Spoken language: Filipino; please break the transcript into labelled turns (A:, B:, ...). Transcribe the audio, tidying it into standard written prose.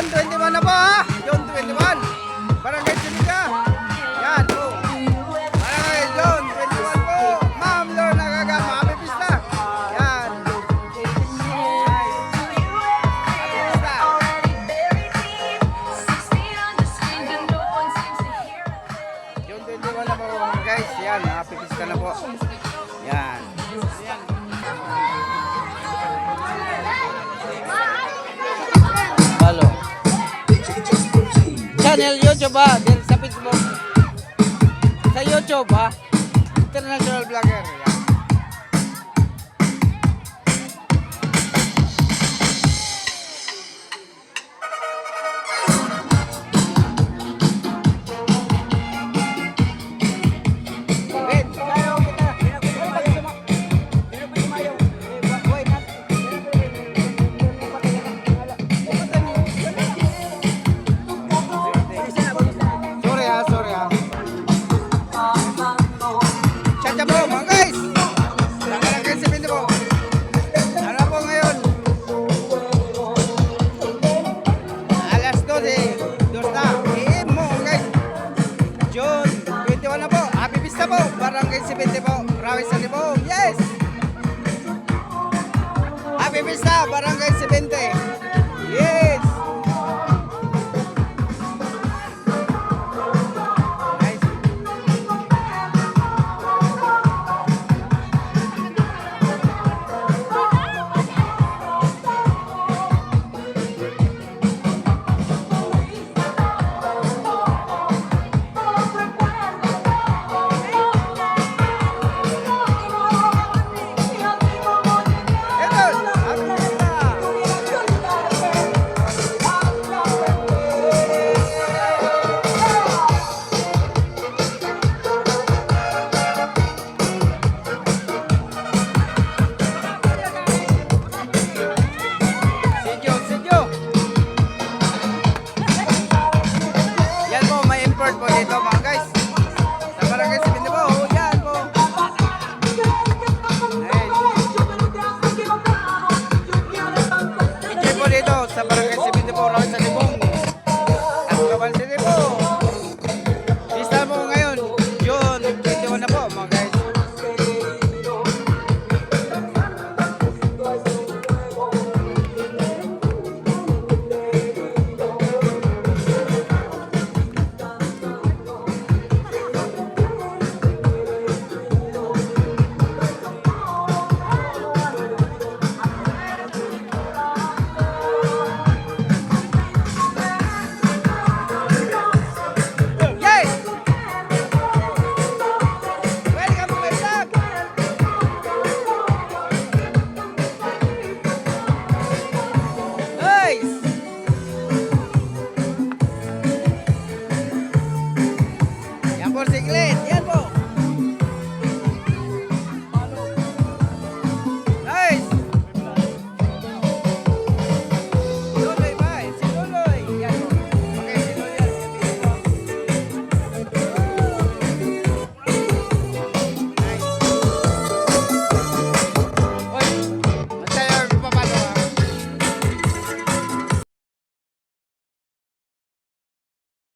A: June 21 na po ha. June 21. Barangay Siliga. Yan po. Barangay June 21 po. Ma'am Lorna Gagama. Happy Pista. Yan. Happy Pista. June 21 na po guys. Yan. Happy Pista na po. Yan. Halo. Channel YouTube ha, din sa Facebook. Sa YouTube ha. International vlogger. Yan. Sorry ha. Chacha po mga guys. Barangay 70 po. Ano po ngayon? Alas 12. Dos na. AM mo guys. June 21 na po. Happy Pista po. Barangay 70 po. Rawis Sali po. Yes. Happy Pista. Barangay 70. Yes. Po dito mga guys sa barangay 70 po. Yan po. Enjoy po dito sa barangay 70 po.